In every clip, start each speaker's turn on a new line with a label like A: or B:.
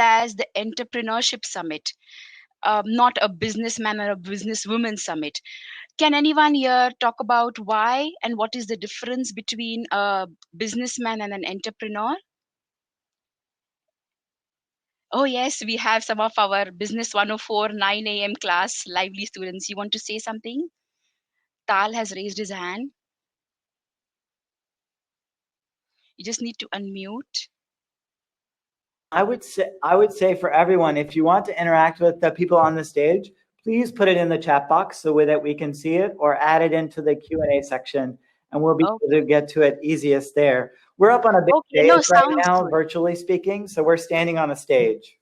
A: as the Entrepreneurship Summit, not a businessman or a businesswoman summit. Can anyone here talk about why and what is the difference between a businessman and an entrepreneur? Oh, yes, we have some of our Business 104 9 a.m. class lively students. You want to say something? Tal has raised his hand. You just need to unmute.
B: I would say for everyone, if you want to interact with the people on the stage, please put it in the chat box so that we can see it, or add it into the Q&A section, and we'll be able to get to it easiest there. We're up on a big stage right now, virtually speaking, so we're standing on a stage.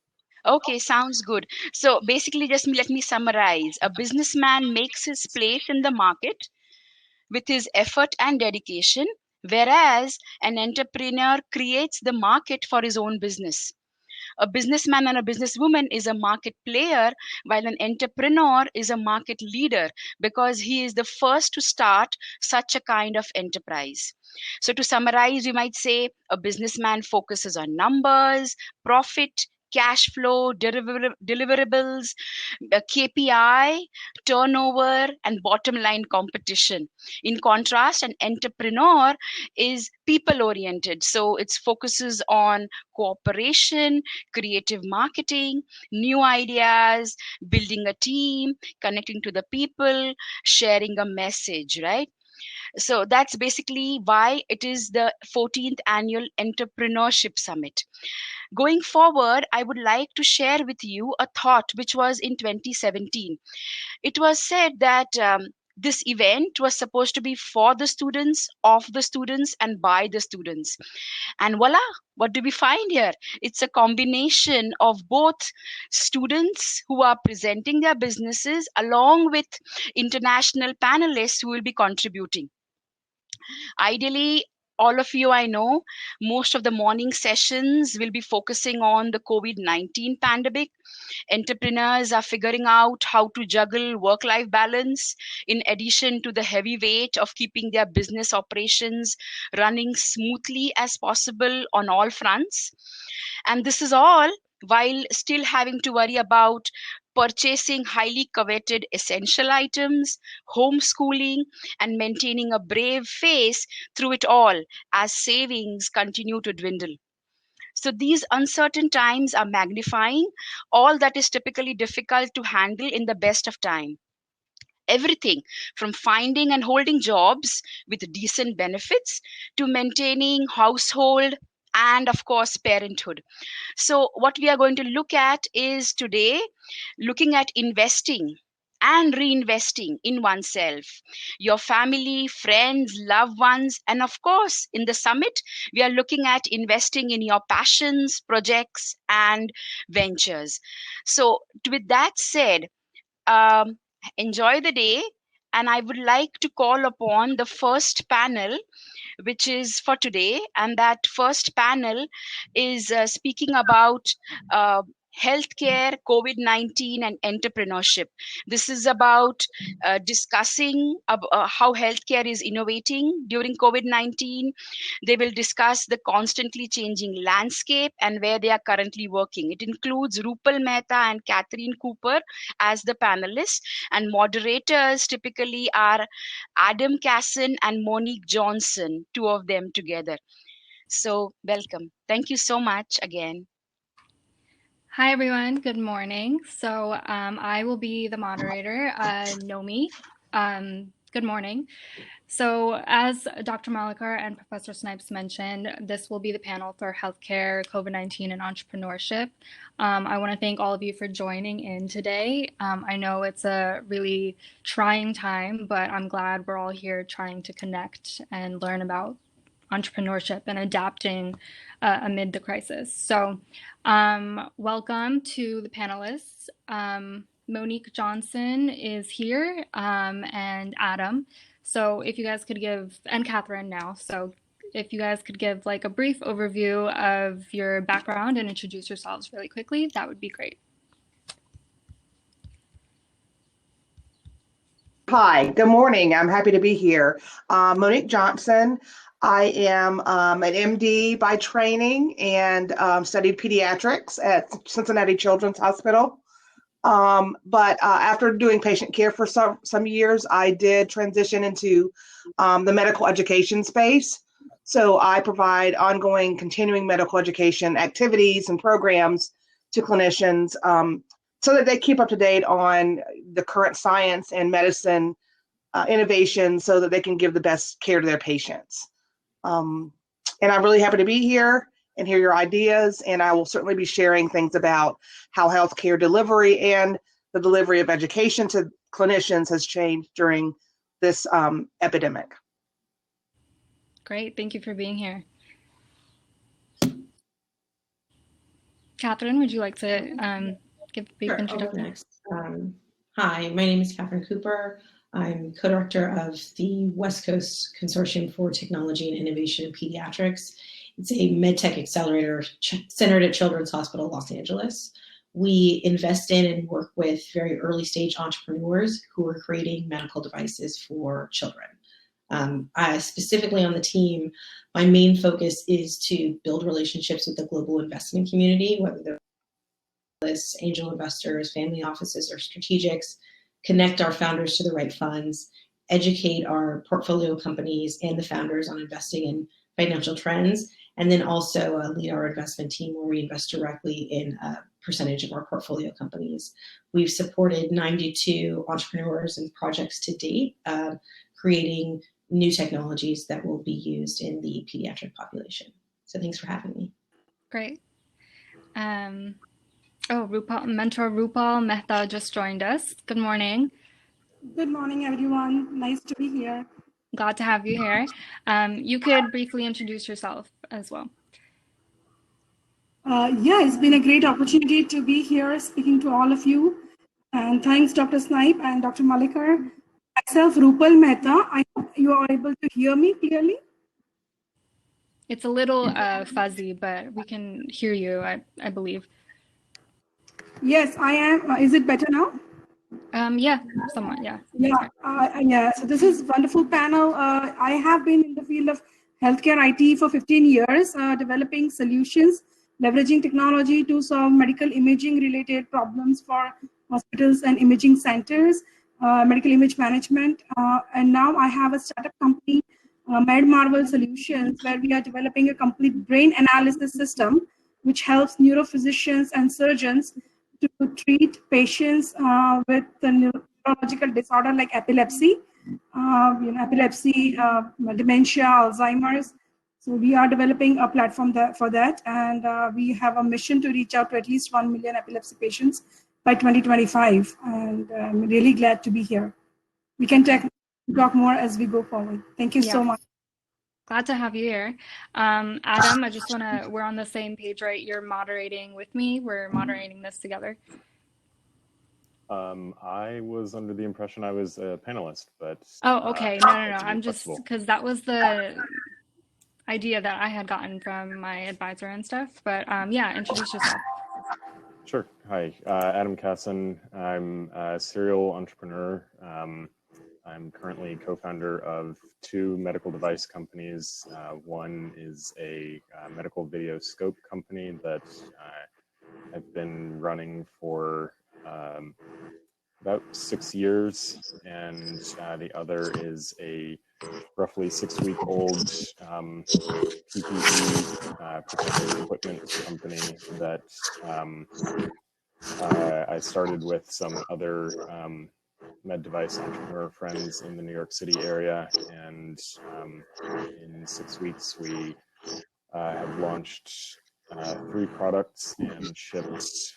A: Okay, sounds good. So basically, just let me summarize. A businessman makes his place in the market with his effort and dedication, whereas an entrepreneur creates the market for his own business. A businessman and a businesswoman is a market player, while an entrepreneur is a market leader because he is the first to start such a kind of enterprise. So, to summarize, we might say a businessman focuses on numbers, profit, cash flow, deliverables, KPI, turnover, and bottom line competition. In contrast, an entrepreneur is people oriented. So it focuses on cooperation, creative marketing, new ideas, building a team, connecting to the people, sharing a message, right? So that's basically why it is the 14th annual Entrepreneurship Summit. Going forward, I would like to share with you a thought which was in 2017. It was said that this event was supposed to be for the students, of the students, and by the students. And voila, what do we find here? It's a combination of both students who are presenting their businesses along with international panelists who will be contributing. Ideally, all of you I know, most of the morning sessions will be focusing on the COVID-19 pandemic. Entrepreneurs are figuring out how to juggle work-life balance in addition to the heavy weight of keeping their business operations running smoothly as possible on all fronts. And this is all while still having to worry about purchasing highly coveted essential items, homeschooling, and maintaining a brave face through it all as savings continue to dwindle. So these uncertain times are magnifying all that is typically difficult to handle in the best of time. Everything from finding and holding jobs with decent benefits to maintaining household and, of course, parenthood. So, what we are going to look at is today looking at investing and reinvesting in oneself, your family, friends, loved ones, and of course, in the summit, we are looking at investing in your passions, projects, and ventures. So, with that said, enjoy the day. And I would like to call upon the first panel, which is for today. And that first panel is speaking about healthcare, COVID-19, and entrepreneurship. This is about discussing how healthcare is innovating during COVID-19. They will discuss the constantly changing landscape and where they are currently working. It includes Rupal Mehta and Catherine Cooper as the panelists, and moderators typically are Adam Casson and Monique Johnson, two of them together. So welcome. Thank you so much again.
C: Hi, everyone. Good morning. So I will be the moderator, Nomi. Good morning. So as Dr. Malakar and Professor Snipes mentioned, this will be the panel for healthcare, COVID-19, and entrepreneurship. I want to thank all of you for joining in today. I know it's a really trying time, but I'm glad we're all here trying to connect and learn about entrepreneurship and adapting amid the crisis. So welcome to the panelists. Monique Johnson is here, and Adam. So if you guys could give, and Catherine now, so if you guys could give like a brief overview of your background and introduce yourselves really quickly, that would be great.
D: Hi, good morning. I'm happy to be here. Monique Johnson. I am an MD by training and studied pediatrics at Cincinnati Children's Hospital. But after doing patient care for some years, I did transition into the medical education space. So I provide ongoing continuing medical education activities and programs to clinicians so that they keep up to date on the current science and medicine innovation so that they can give the best care to their patients. And I'm really happy to be here and hear your ideas. And I will certainly be sharing things about how healthcare delivery and the delivery of education to clinicians has changed during this epidemic.
C: Great, thank you for being here. Catherine, would you like to give a brief introduction?
E: I'll go next. Hi, my name is Catherine Cooper. I'm co-director of the West Coast Consortium for Technology and Innovation in Pediatrics. It's a medtech accelerator centered at Children's Hospital Los Angeles. We invest in and work with very early stage entrepreneurs who are creating medical devices for children. I specifically on the team, my main focus is to build relationships with the global investment community, whether they're angel investors, family offices, or strategics, connect our founders to the right funds, educate our portfolio companies and the founders on investing in financial trends, and then also lead our investment team where we invest directly in a percentage of our portfolio companies. We've supported 92 entrepreneurs and projects to date, creating new technologies that will be used in the pediatric population. So thanks for having me.
C: Great. Mentor Rupal Mehta just joined us. Good morning.
F: Good morning, everyone. Nice to be here.
C: Glad to have you here. You could briefly introduce yourself as well.
F: Yeah, it's been a great opportunity to be here speaking to all of you. And thanks, Dr. Snipe and Dr. Malikar. Myself, Rupal Mehta. I hope you are able to hear me clearly.
C: It's a little fuzzy, but we can hear you, I believe.
F: Yes, I am. Is it better now?
C: Yeah, somewhat, yeah.
F: Yeah. So this is wonderful panel. I have been in the field of healthcare IT for 15 years, developing solutions, leveraging technology to solve medical imaging related problems for hospitals and imaging centers, medical image management. And now I have a startup company, MedMarvel Solutions, where we are developing a complete brain analysis system, which helps neurophysicians and surgeons to treat patients with a neurological disorder like epilepsy, dementia, Alzheimer's. So we are developing a platform for that, and we have a mission to reach out to at least 1 million epilepsy patients by 2025. And I'm really glad to be here. We can talk more as we go forward. Thank you so much.
C: Glad to have you here. Adam, we're on the same page, right? You're moderating with me. We're moderating this together.
G: I was under the impression I was a panelist, but...
C: Oh, okay. No. I'm just, because that was the idea that I had gotten from my advisor and stuff. But yeah, introduce yourself.
G: Sure. Hi, Adam Casson. I'm a serial entrepreneur. I'm currently co-founder of 2 medical device companies. One is a medical video scope company that I've been running for about 6 years, and the other is a roughly 6-week-old PPE protective equipment company that I started with some other med device entrepreneur friends in the New York City area, and in 6 weeks we have launched 3 products and shipped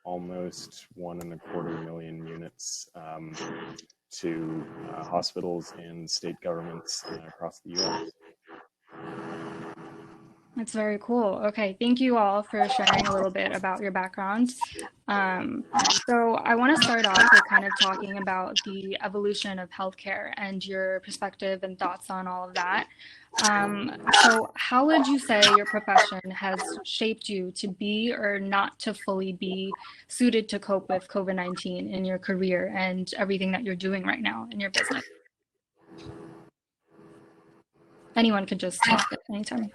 G: almost 1.25 million units to hospitals and state governments across the U.S.
C: That's very cool. Okay, thank you all for sharing a little bit about your backgrounds. So I want to start off with kind of talking about the evolution of healthcare and your perspective and thoughts on all of that. So how would you say your profession has shaped you to be or not to fully be suited to cope with COVID-19 in your career and everything that you're doing right now in your business? Anyone could just talk at any time.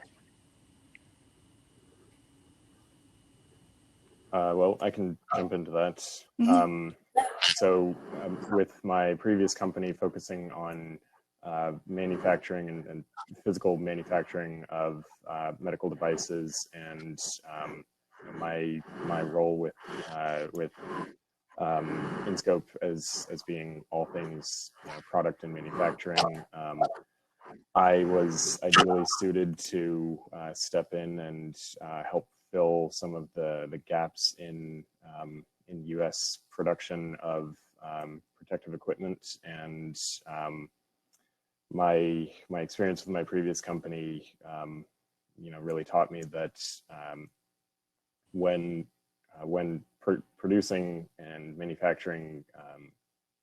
G: Well, I can jump into that.
C: Mm-hmm.
G: With my previous company focusing on manufacturing and physical manufacturing of medical devices, and my role with InScope as being all things product and manufacturing, I was ideally suited to step in and help fill some of the gaps in U.S. production of protective equipment. And my experience with my previous company, really taught me that when producing and manufacturing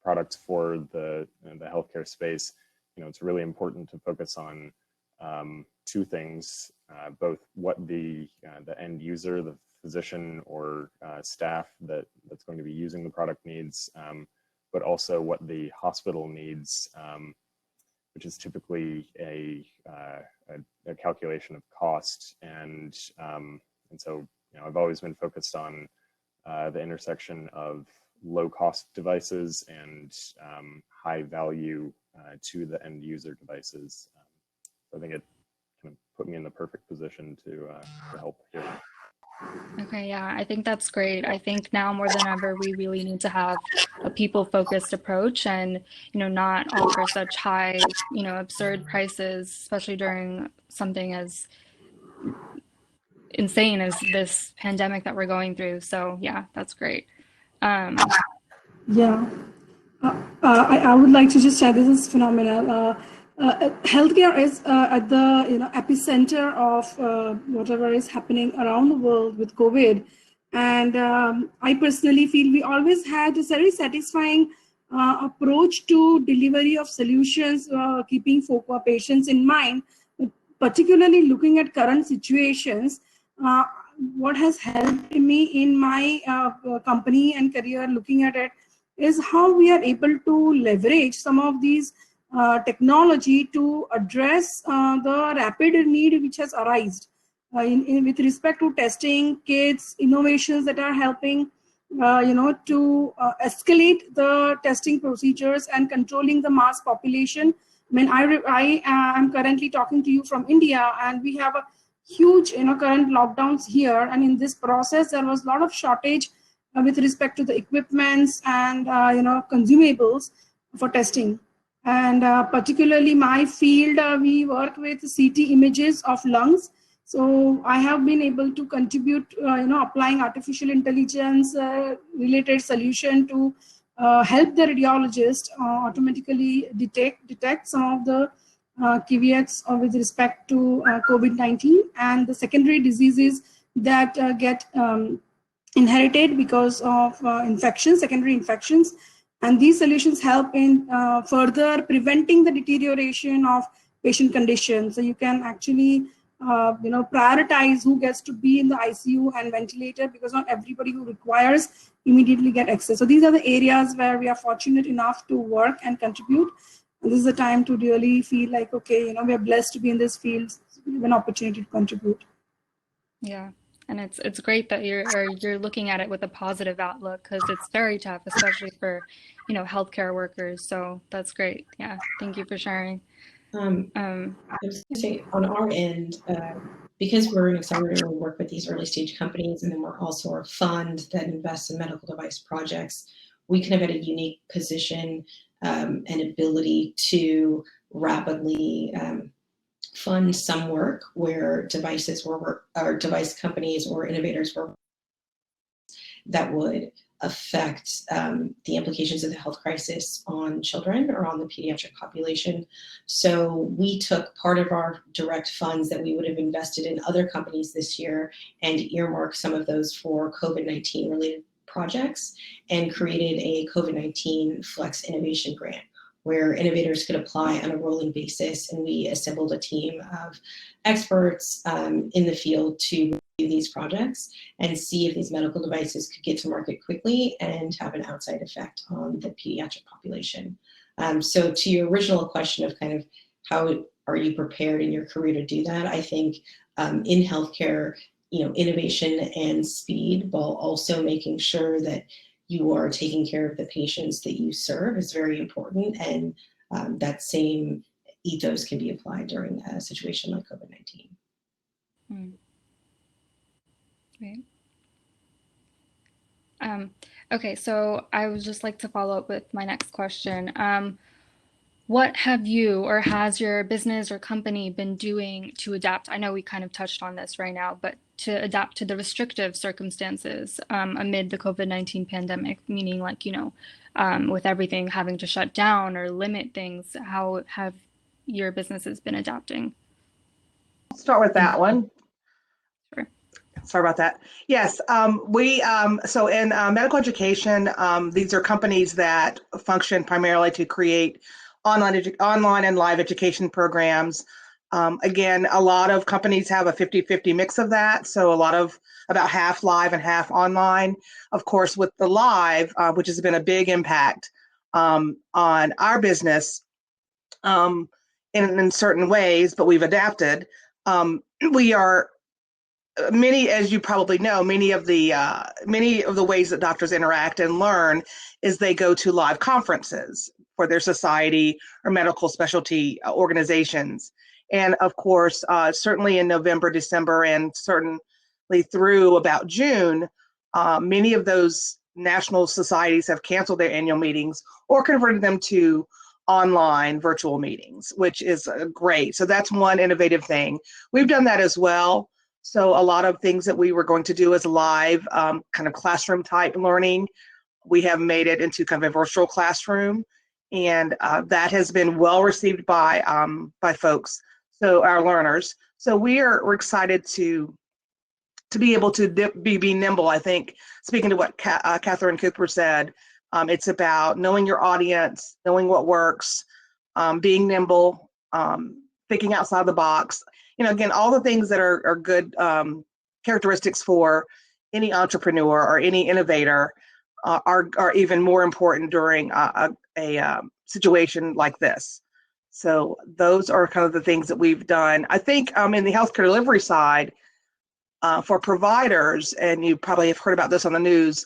G: products for the healthcare space, it's really important to focus on two things, both what the end user, the physician or staff that's going to be using the product needs, but also what the hospital needs, which is typically a calculation of cost. And so I've always been focused on the intersection of low-cost devices and high value to the end user devices. So I think it kind of put me in the perfect position to help here.
C: Okay, yeah, I think that's great. I think now more than ever, we really need to have a people-focused approach and, not offer such high, absurd prices, especially during something as insane as this pandemic that we're going through. So yeah, that's great.
F: Yeah. I would like to just say this is phenomenal. Healthcare is at the epicenter of whatever is happening around the world with COVID, and I personally feel we always had a very satisfying approach to delivery of solutions, keeping patients in mind, particularly looking at current situations. What has helped me in my company and career, looking at it, is how we are able to leverage some of these technology to address the rapid need which has arisen with respect to testing kits, innovations that are helping to escalate the testing procedures and controlling the mass population. I mean, I am currently talking to you from India, and we have a huge current lockdowns here, and in this process there was a lot of shortage with respect to the equipments and consumables for testing. And particularly my field, we work with CT images of lungs. So I have been able to contribute, applying artificial intelligence related solution to help the radiologist automatically detect some of the caveats with respect to COVID-19 and the secondary diseases that get inherited because of secondary infections. And these solutions help in further preventing the deterioration of patient condition. So you can actually prioritize who gets to be in the ICU and ventilator, because not everybody who requires immediately get access. So these are the areas where we are fortunate enough to work and contribute. And this is the time to really feel like, okay, we are blessed to be in this field, we have an opportunity to contribute.
C: Yeah. And it's great that you're looking at it with a positive outlook, because it's very tough, especially for, healthcare workers. So that's great. Yeah. Thank you for sharing.
E: I was going to say, on our end, because we're an accelerator, we work with these early stage companies, and then we're also a fund that invests in medical device projects. We kind of had a unique position and ability to rapidly fund some work where device companies or innovators were that would affect the implications of the health crisis on children or on the pediatric population. So we took part of our direct funds that we would have invested in other companies this year and earmarked some of those for COVID-19 related projects and created a COVID-19 Flex Innovation Grant, where innovators could apply on a rolling basis. And we assembled a team of experts in the field to review these projects and see if these medical devices could get to market quickly and have an outside effect on the pediatric population. So to your original question of kind of how are you prepared in your career to do that, I think in healthcare, innovation and speed, while also making sure that you are taking care of the patients that you serve is very important. And that same ethos can be applied during a situation like COVID-19.
C: Great. Okay, so I would just like to follow up with my next question. What have you or has your business or company been doing to adapt? I know we kind of touched on this right now, but to adapt to the restrictive circumstances amid the COVID-19 pandemic, meaning like, with everything having to shut down or limit things, how have your businesses been adapting?
D: I'll start with that one.
C: Sure.
D: Sorry about that. Yes, so in medical education, these are companies that function primarily to create online and live education programs. Again, a lot of companies have a 50-50 mix of that. So about half live and half online. Of course, with the live, which has been a big impact on our business in certain ways, but we've adapted. As you probably know, many of the ways that doctors interact and learn is they go to live conferences for their society or medical specialty organizations. And of course, certainly in November, December, and certainly through about June, many of those national societies have canceled their annual meetings or converted them to online virtual meetings, which is great. So that's one innovative thing. We've done that as well. So a lot of things that we were going to do as live kind of classroom type learning, we have made it into kind of a virtual classroom, and that has been well received by folks, so our learners. So we're excited to be able to be nimble. I think, speaking to what Catherine Cooper said, it's about knowing your audience, knowing what works, being nimble, thinking outside the box. Again, all the things that are good characteristics for any entrepreneur or any innovator are even more important during a situation like this. So those are kind of the things that we've done. I think in the healthcare delivery side, for providers, and you probably have heard about this on the news,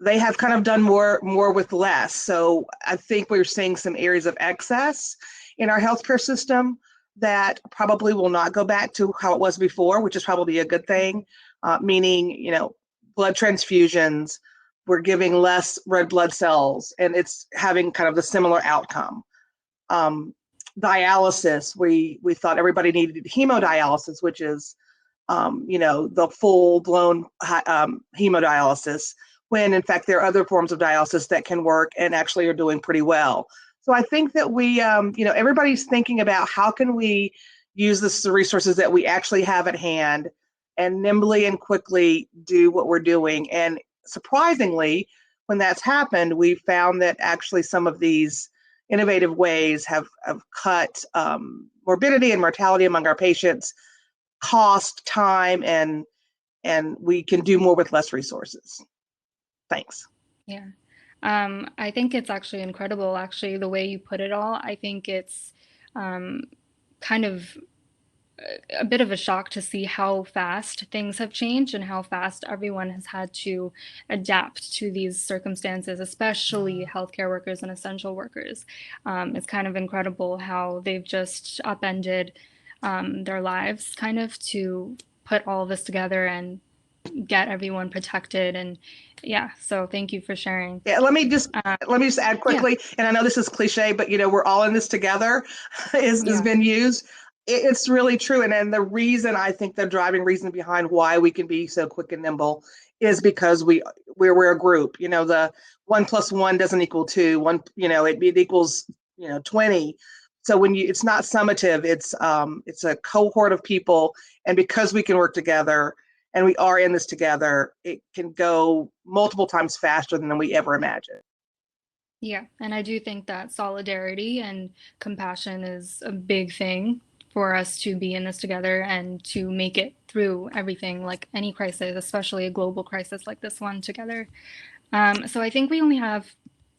D: they have kind of done more with less. So I think we're seeing some areas of excess in our healthcare system that probably will not go back to how it was before, which is probably a good thing, meaning, blood transfusions, we're giving less red blood cells, and it's having kind of the similar outcome. Dialysis, we thought everybody needed hemodialysis, which is, the full-blown hemodialysis, when in fact there are other forms of dialysis that can work and actually are doing pretty well. So I think that we, everybody's thinking about how can we use the resources that we actually have at hand and nimbly and quickly do what we're doing. And surprisingly, when that's happened, we've found that actually some of these innovative ways have cut morbidity and mortality among our patients, cost, time, and we can do more with less resources. Thanks.
C: Yeah. I think it's actually incredible, the way you put it all. I think it's kind of a bit of a shock to see how fast things have changed and how fast everyone has had to adapt to these circumstances, especially healthcare workers and essential workers. It's kind of incredible how they've just upended their lives kind of to put all of this together and get everyone protected. And yeah, so thank you for sharing.
D: Yeah, let me just add quickly, and I know this is cliche, but we're all in this together has been used. It's really true. And the reason, I think the driving reason behind why we can be so quick and nimble is because we're a group. You know, the 1 + 1 doesn't equal 2. One, you know, it equals 20. So when it's not summative, it's a cohort of people, and because we can work together and we are in this together, it can go multiple times faster than we ever imagined.
C: Yeah, and I do think that solidarity and compassion is a big thing for us to be in this together and to make it through everything, like any crisis, especially a global crisis like this one, together. So I think we only have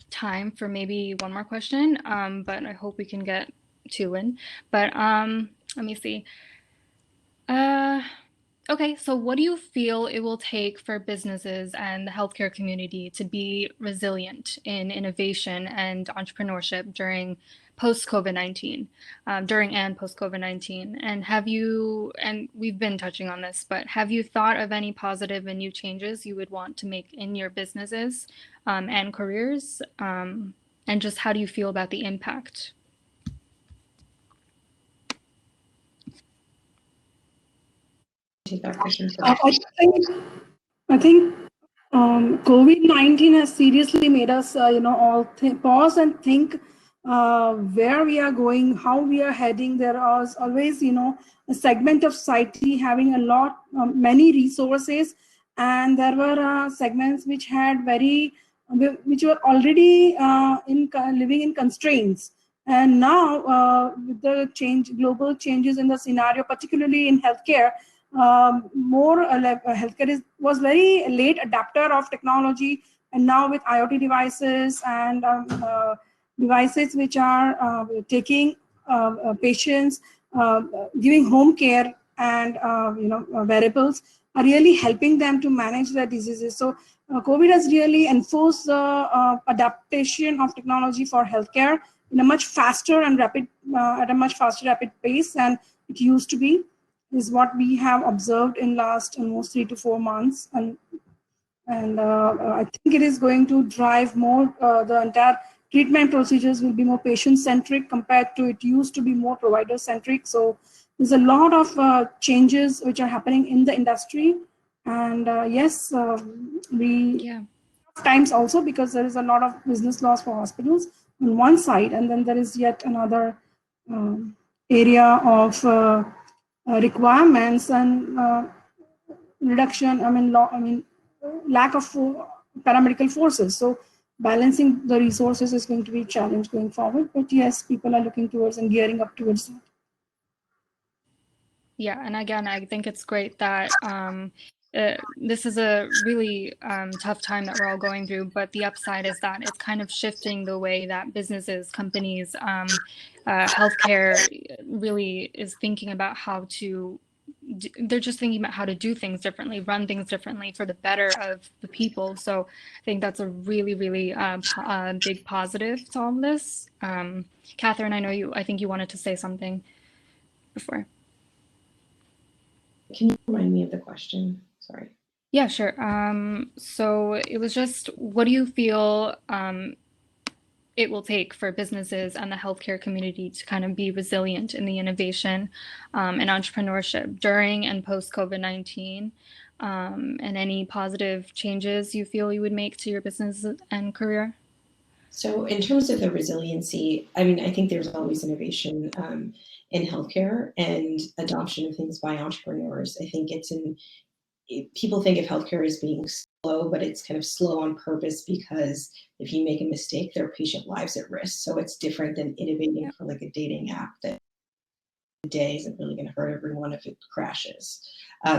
C: time for maybe one more question, but I hope we can get two in. But let me see. Okay, so what do you feel it will take for businesses and the healthcare community to be resilient in innovation and entrepreneurship during post-COVID-19, during and post-COVID-19? And and we've been touching on this, but have you thought of any positive and new changes you would want to make in your businesses and careers? And just how do you feel about the impact?
E: Take that question first.
F: I think COVID-19 has seriously made us, all pause and think where we are going, how we are heading. There is always, a segment of society having many resources, and there were segments which were already living in constraints. And now, with the global changes in the scenario, particularly in healthcare, healthcare was very late adapter of technology, and now with IoT devices and devices which are taking patients, giving home care, and wearables are really helping them to manage their diseases. So COVID has really enforced the adaptation of technology for healthcare in a much faster and rapid pace than it used to be, is what we have observed in last almost 3 to 4 months. And I think it is going to drive more, the entire treatment procedures will be more patient-centric compared to it used to be more provider-centric. So there's a lot of changes which are happening in the industry. And yes, we times also, because there is a lot of business loss for hospitals on one side, and then there is yet another area of requirements and reduction. Lack of paramedical forces. So balancing the resources is going to be a challenge going forward. But yes, people are looking towards and gearing up towards that.
C: Yeah, and again, I think it's great that this is a really tough time that we're all going through, but the upside is that it's kind of shifting the way that businesses, companies, healthcare really is thinking about how to, they're just thinking about how to do things differently, run things differently for the better of the people. So I think that's a really, really big positive to all of this. Catherine, I think you wanted to say something before.
E: Can you remind me of the question? Sorry.
C: Yeah, sure. So it was just, what do you feel it will take for businesses and the healthcare community to kind of be resilient in the innovation and entrepreneurship during and post COVID-19, and any positive changes you feel you would make to your business and career?
E: So in terms of the resiliency, I mean, I think there's always innovation in healthcare and adoption of things by entrepreneurs. I think people think of healthcare as being slow, but it's kind of slow on purpose, because if you make a mistake, there are patient lives at risk. So it's different than innovating for like a dating app that a day isn't really going to hurt everyone if it crashes.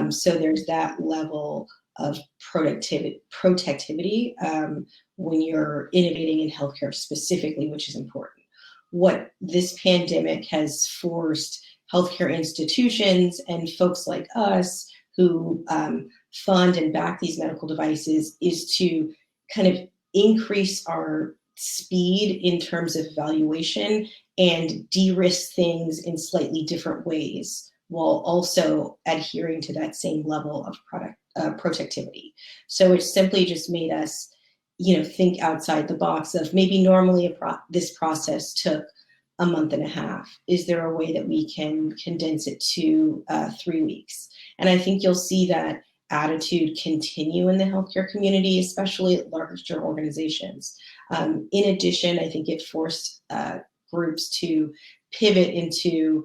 E: So there's that level of protectivity when you're innovating in healthcare specifically, which is important. What this pandemic has forced healthcare institutions and folks like us who fund and back these medical devices is to kind of increase our speed in terms of evaluation and de-risk things in slightly different ways, while also adhering to that same level of protectivity. So it's simply just made us, think outside the box of maybe normally this process took a month and a half. Is there a way that we can condense it to 3 weeks? And I think you'll see that attitude continue in the healthcare community, especially at larger organizations. In addition, I think it forced groups to pivot into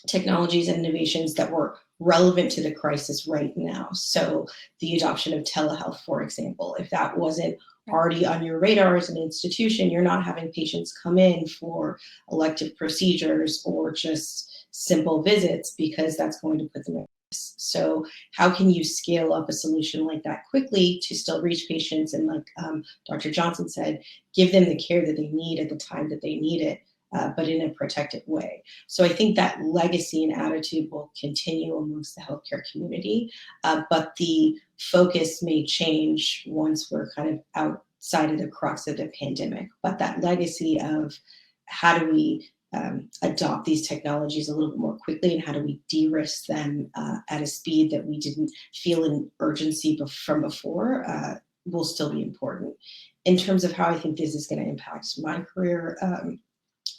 E: technologies and innovations that were relevant to the crisis right now. So the adoption of telehealth, for example, if that wasn't already on your radar as an institution, you're not having patients come in for elective procedures or just simple visits because that's going to put them at risk. So how can you scale up a solution like that quickly to still reach patients and, like Dr. Johnson said, give them the care that they need at the time that they need it, but in a protected way. So I think that legacy and attitude will continue amongst the healthcare community, but the focus may change once we're kind of outside of the crux of the pandemic. But that legacy of how do we adopt these technologies a little bit more quickly, and how do we de-risk them at a speed that we didn't feel an urgency from before, will still be important. In terms of how I think this is going to impact my career,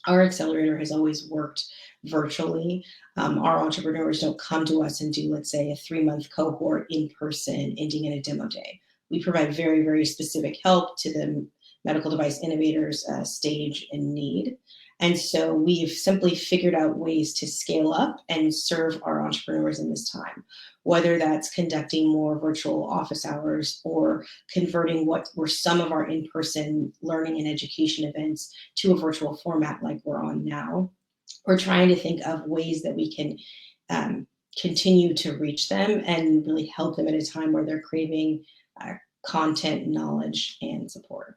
E: our accelerator has always worked virtually. Our entrepreneurs don't come to us and do, let's say, a 3-month cohort in person ending in a demo day. We provide very, very specific help to the medical device innovators stage and need. And so we've simply figured out ways to scale up and serve our entrepreneurs in this time, whether that's conducting more virtual office hours or converting what were some of our in-person learning and education events to a virtual format like we're on now. We're trying to think of ways that we can continue to reach them and really help them at a time where they're craving content, knowledge, and support.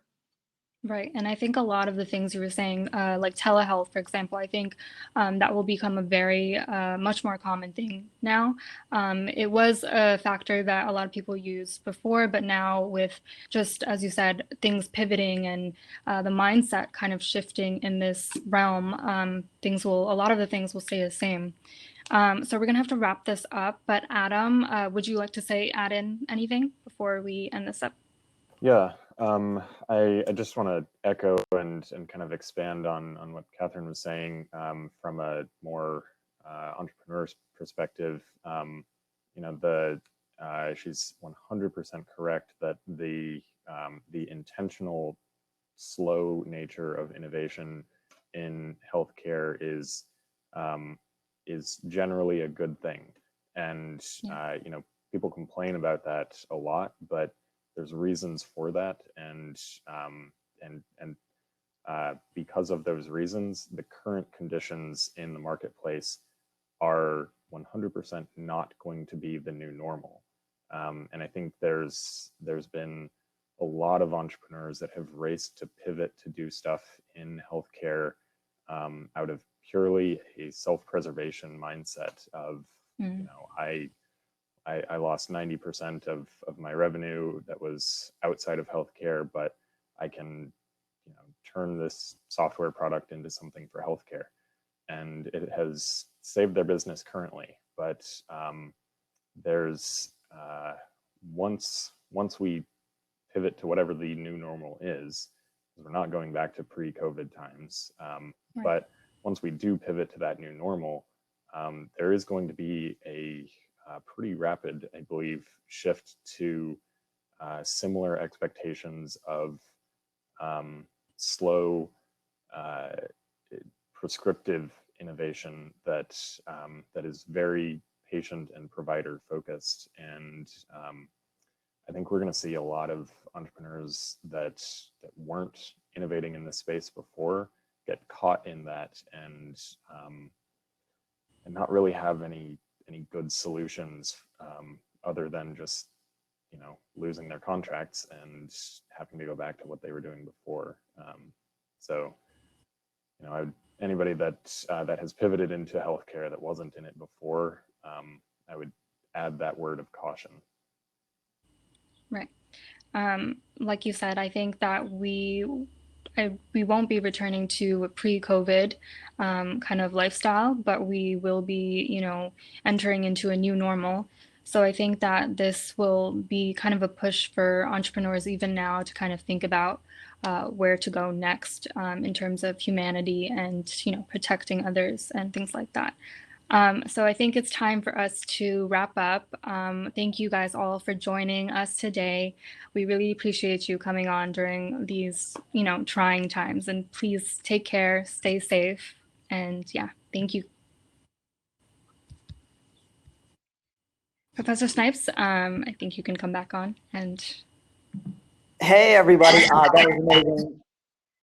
C: Right. And I think a lot of the things you were saying, like telehealth, for example, I think that will become a very much more common thing now. It was a factor that a lot of people used before, but now with just, as you said, things pivoting and the mindset kind of shifting in this realm, a lot of the things will stay the same. So we're going to have to wrap this up. But Adam, would you like to add in anything before we end this up?
G: Yeah. I just want to echo and kind of expand on what Catherine was saying from a more entrepreneur's perspective. She's 100% correct that the intentional slow nature of innovation in healthcare is generally a good thing, and people complain about that a lot, but there's reasons for that, and because of those reasons, the current conditions in the marketplace are 100% not going to be the new normal. And I think there's been a lot of entrepreneurs that have raced to pivot to do stuff in healthcare out of purely a self-preservation mindset of, I lost 90% of my revenue that was outside of healthcare, but I can, turn this software product into something for healthcare, and it has saved their business currently. But there's once we pivot to whatever the new normal is, we're not going back to pre-COVID times, right. But once we do pivot to that new normal, there is going to be a pretty rapid, I believe, shift to similar expectations of slow, prescriptive innovation that is very patient and provider focused. And I think we're going to see a lot of entrepreneurs that weren't innovating in this space before get caught in that and not really have any good solutions other than just losing their contracts and having to go back to what they were doing before. So anybody that has pivoted into healthcare that wasn't in it before, I would add that word of caution.
C: Right. Like you said, I think that we won't be returning to a pre-COVID kind of lifestyle, but we will be, entering into a new normal. So I think that this will be kind of a push for entrepreneurs even now to kind of think about where to go next in terms of humanity and, protecting others and things like that. So I think it's time for us to wrap up. Thank you guys all for joining us today. We really appreciate you coming on during these, trying times. And please take care, stay safe, and yeah, thank you. Professor Snipes, I think you can come back on and.
B: Hey, everybody. That was amazing.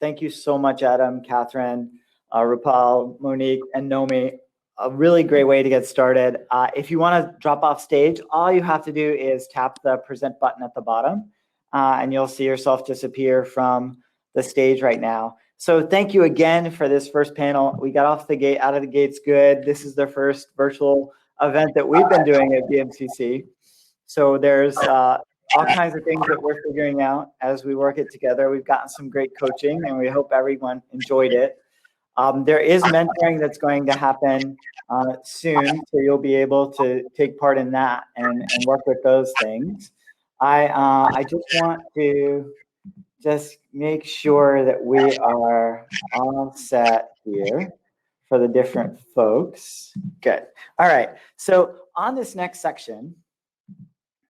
B: Thank you so much, Adam, Catherine, Rupal, Monique, and Nomi. A really great way to get started. If you want to drop off stage, all you have to do is tap the present button at the bottom, and you'll see yourself disappear from the stage right now. So thank you again for this first panel. We got out of the gates good. This is the first virtual event that we've been doing at BMCC. So there's all kinds of things that we're figuring out as we work it together. We've gotten some great coaching, and we hope everyone enjoyed it. There is mentoring that's going to happen soon, so you'll be able to take part in that and work with those things. I just want to make sure that we are all set here for the different folks. Good. All right. So on this next section,